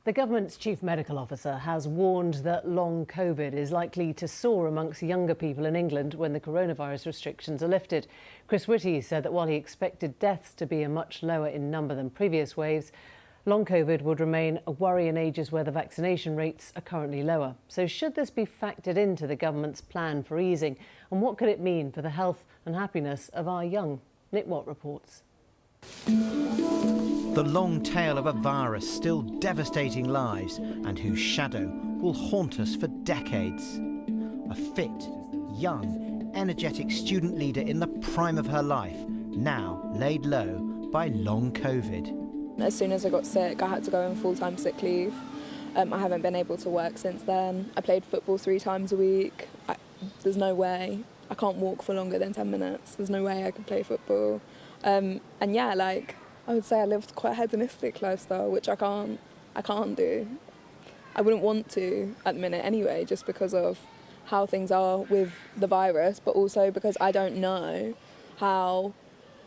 The government's chief medical officer has warned that long COVID is likely to soar amongst younger people in England when the coronavirus restrictions are lifted. Chris Whitty said that while he expected deaths to be a much lower in number than previous waves, long COVID would remain a worry in ages where the vaccination rates are currently lower. So should this be factored into the government's plan for easing? And what could it mean for the health and happiness of our young? Nick Watt reports. The long tail of a virus still devastating lives and whose shadow will haunt us for decades. A fit, young, energetic student leader in the prime of her life, now laid low by long COVID. As soon as I got sick, I had to go on full-time sick leave. I haven't been able to work since then. I played football 3 times a week. There's no way. I can't walk for longer than 10 minutes. There's no way I can play football. And yeah, I would say I lived quite a hedonistic lifestyle, which I can't do. I wouldn't want to at the minute anyway, just because of how things are with the virus, but also because I don't know how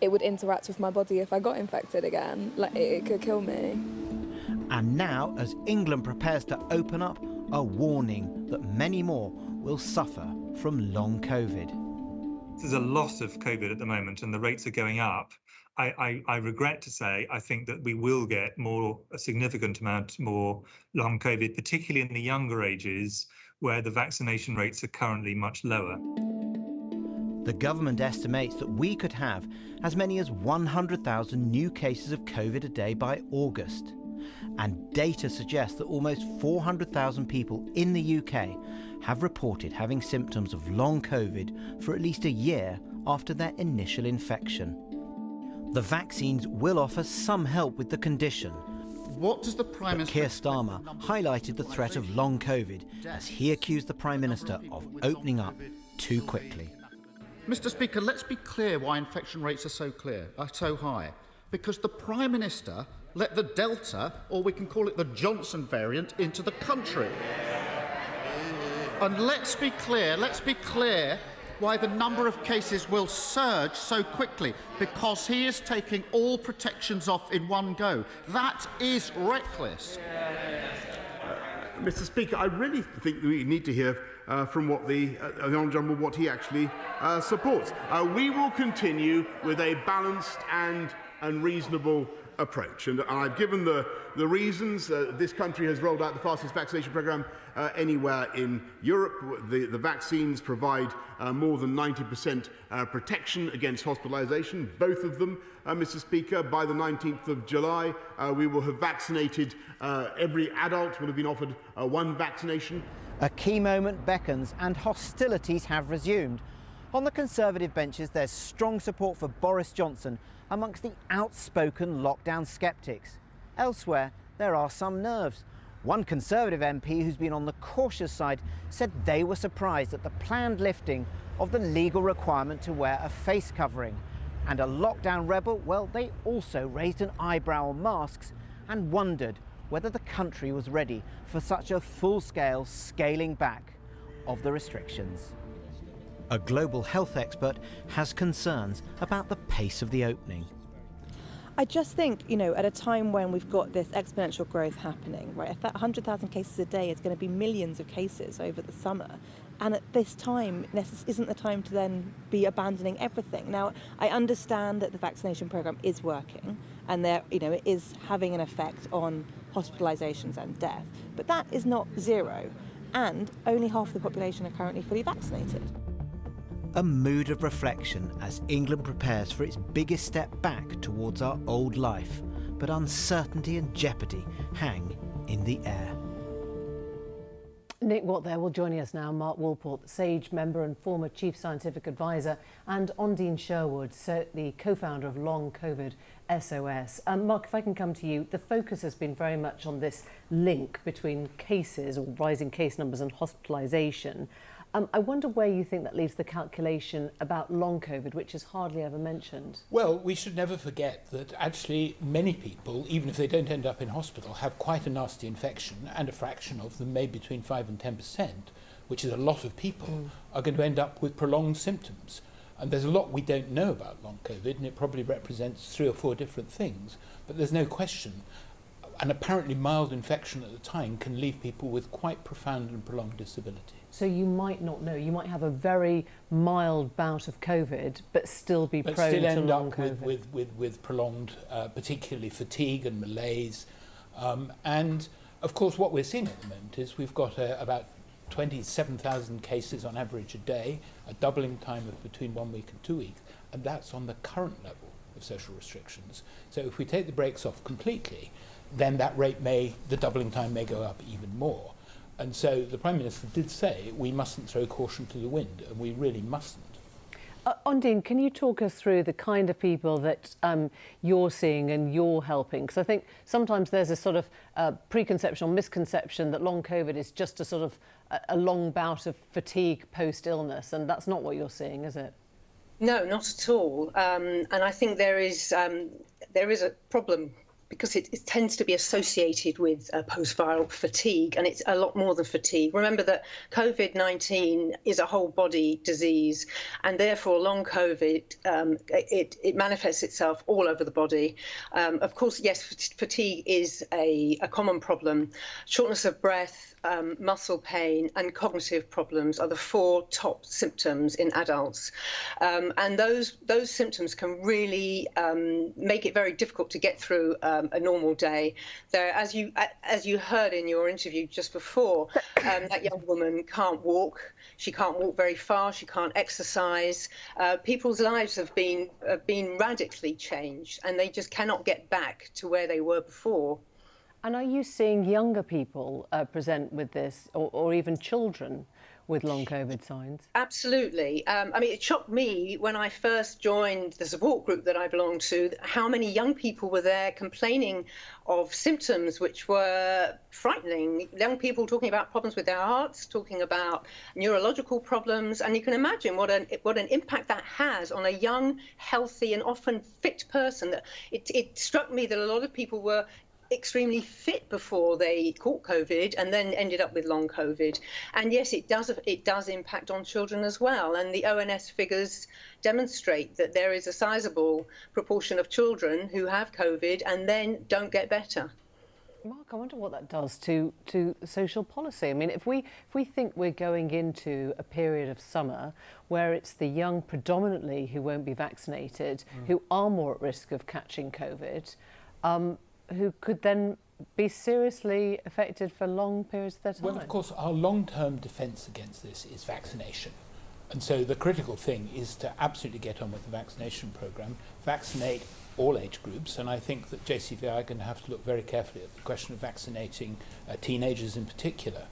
it would interact with my body if I got infected again. It could kill me. And now, as England prepares to open up, a warning that many more will suffer from long COVID. There's a lot of COVID at the moment and the rates are going up. I regret to say, I think that we will get a significant amount more long COVID, particularly in the younger ages where the vaccination rates are currently much lower. The government estimates that we could have as many as 100,000 new cases of COVID a day by August. And data suggests that almost 400,000 people in the UK have reported having symptoms of long COVID for at least a year after their initial infection. The vaccines will offer some help with the condition. What does the Prime Minister... Keir Starmer highlighted the threat of long COVID as he accused the Prime Minister of opening up too quickly. Mr. Speaker, let's be clear why infection rates are so high. Because the Prime Minister let the Delta, or we can call it the Johnson variant, into the country. And let's be clear why the number of cases will surge so quickly, because he is taking all protections off in one go. That is reckless. Mr. Speaker, I really think that we need to hear from what the Honourable Gentleman, what he actually supports. We will continue with a balanced and reasonable approach, and I've given the reasons. This country has rolled out the fastest vaccination programme anywhere in Europe. The vaccines provide more than 90% protection against hospitalisation, both of them. Mr. Speaker, by the 19th of July, we will have vaccinated, every adult will have been offered one vaccination. A key moment beckons and hostilities have resumed. On the Conservative benches, there's strong support for Boris Johnson amongst the outspoken lockdown sceptics. Elsewhere, there are some nerves. One Conservative MP who's been on the cautious side said they were surprised at the planned lifting of the legal requirement to wear a face covering. And a lockdown rebel, well, they also raised an eyebrow on masks and wondered whether the country was ready for such a full-scale scaling back of the restrictions. A global health expert has concerns about the pace of the opening. I just think, at a time when we've got this exponential growth happening, right, 100,000 cases a day is going to be millions of cases over the summer. And at this time, this isn't the time to then be abandoning everything. Now, I understand that the vaccination programme is working and it is having an effect on hospitalisations and death. But that is not zero. And only half the population are currently fully vaccinated. A mood of reflection as England prepares for its biggest step back towards our old life, but uncertainty and jeopardy hang in the air. Nick Watt there. Well, joining us now, Mark Walport, SAGE member and former Chief Scientific Advisor, and Ondine Sherwood, the co-founder of Long COVID SOS. Mark, if I can come to you, the focus has been very much on this link between cases or rising case numbers and hospitalisation. I wonder where you think that leaves the calculation about long COVID, which is hardly ever mentioned. Well, we should never forget that actually many people, even if they don't end up in hospital, have quite a nasty infection, and a fraction of them, maybe between 5 and 10%, which is a lot of people, are going to end up with prolonged symptoms. And there's a lot we don't know about long COVID, and it probably represents 3 or 4 different things, but there's no question. an apparently mild infection at the time can leave people with quite profound and prolonged disability. So you might not know. You might have a very mild bout of COVID, but still be prone still to end long up COVID. with prolonged, particularly fatigue and malaise. And of course, what we're seeing at the moment is we've got about 27,000 cases on average a day, a doubling time of between 1 week and 2 weeks, and that's on the current level of social restrictions. So if we take the brakes off completely, then that rate the doubling time may go up even more. And so the Prime Minister did say we mustn't throw caution to the wind, and we really mustn't. Ondine, can you talk us through the kind of people that you're seeing and you're helping? Because I think sometimes there's a sort of preconception or misconception that long COVID is just a sort of a long bout of fatigue post-illness, and that's not what you're seeing, is it? No, not at all. And I think there is a problem because it tends to be associated with post-viral fatigue, and it's a lot more than fatigue. Remember that COVID-19 is a whole body disease, and therefore long COVID, it manifests itself all over the body. Of course, yes, fatigue is a common problem. Shortness of breath, muscle pain and cognitive problems are the 4 top symptoms in adults. And those symptoms can really make it very difficult to get through a normal day. There, as you heard in your interview just before, that young woman can't walk. She can't walk very far. She can't exercise. People's lives have been radically changed, and they just cannot get back to where they were before. And are you seeing younger people present with this, or even children with long COVID signs? Absolutely. I mean, it shocked me when I first joined the support group that I belong to, how many young people were there complaining of symptoms which were frightening. Young people talking about problems with their hearts, talking about neurological problems, and you can imagine what an impact that has on a young, healthy and often fit person. It struck me that a lot of people were extremely fit before they caught COVID and then ended up with long COVID. And yes, it does impact on children as well. And the ONS figures demonstrate that there is a sizable proportion of children who have COVID and then don't get better. Mark, I wonder what that does to social policy. I mean, if we think we're going into a period of summer where it's the young predominantly who won't be vaccinated, who are more at risk of catching COVID, who could then be seriously affected for long periods of their time. Well, of course, our long-term defence against this is vaccination. And so the critical thing is to absolutely get on with the vaccination programme, vaccinate all age groups, and I think that JCVI are going to have to look very carefully at the question of vaccinating teenagers in particular,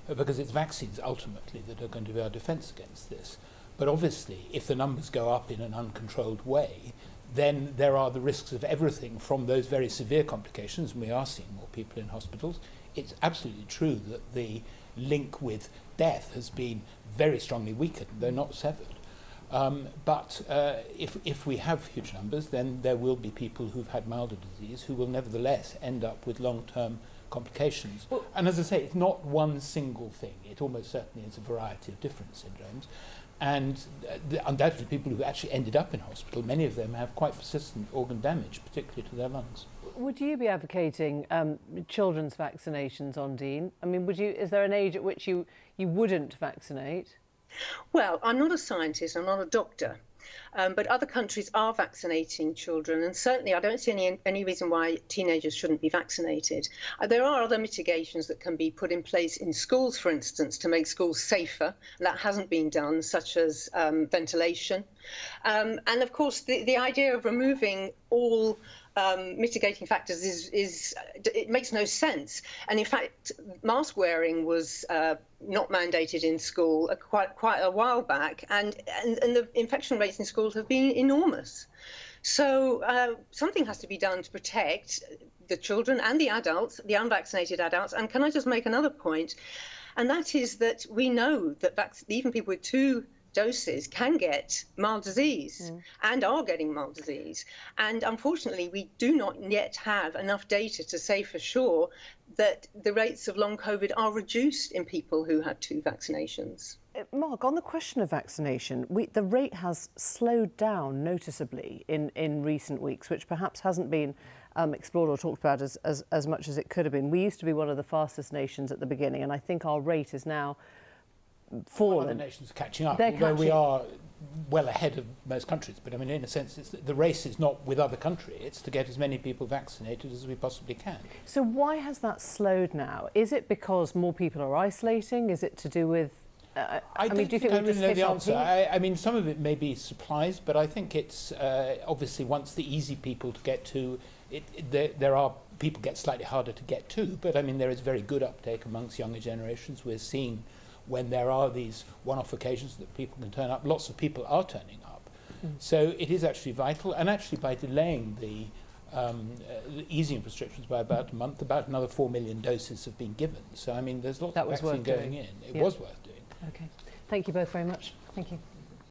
because it's vaccines ultimately that are going to be our defence against this. But obviously, if the numbers go up in an uncontrolled way, then there are the risks of everything from those very severe complications, and we are seeing more people in hospitals. It's absolutely true that the link with death has been very strongly weakened, though not severed. But if we have huge numbers, then there will be people who've had milder disease who will nevertheless end up with long-term complications. Well, and as I say, it's not one single thing. It almost certainly is a variety of different syndromes. And undoubtedly people who actually ended up in hospital, many of them have quite persistent organ damage, particularly to their lungs. Would you be advocating children's vaccinations, Ondine? I mean, is there an age at which you wouldn't vaccinate? Well, I'm not a scientist, I'm not a doctor. But other countries are vaccinating children, and certainly I don't see any reason why teenagers shouldn't be vaccinated. There are other mitigations that can be put in place in schools, for instance, to make schools safer. That hasn't been done, such as ventilation. And of course, the idea of removing all mitigating factors it makes no sense. And in fact, mask wearing was not mandated in school quite a while back, and the infection rates in schools have been enormous. So something has to be done to protect the children and the adults, the unvaccinated adults. And can I just make another point? And that is that we know that even people with 2 doses can get mild disease and are getting mild disease. And unfortunately, we do not yet have enough data to say for sure that the rates of long COVID are reduced in people who had 2 vaccinations. Mark, on the question of vaccination, the rate has slowed down noticeably in recent weeks, which perhaps hasn't been explored or talked about as much as it could have been. We used to be one of the fastest nations at the beginning, and I think our rate is now fallen. Other nations are catching up, They're although we catching- are well ahead of most countries. But I mean, in a sense, the race is not with other countries, it's to get as many people vaccinated as we possibly can. So why has that slowed now? Is it because more people are isolating? Is it to do with... I mean, do you think I we've really just know hit the our answer. peak? I mean, some of it may be supplies, but I think it's obviously once the easy people to get to, there are people get slightly harder to get to, but I mean, there is very good uptake amongst younger generations. We're seeing when there are these one-off occasions that people can turn up, lots of people are turning up. So it is actually vital, and actually by delaying the easing of restrictions by about a month, about another 4 million doses have been given. So I mean, there's lots of vaccine going in. It was worth doing. Okay. Thank you both very much. Thank you.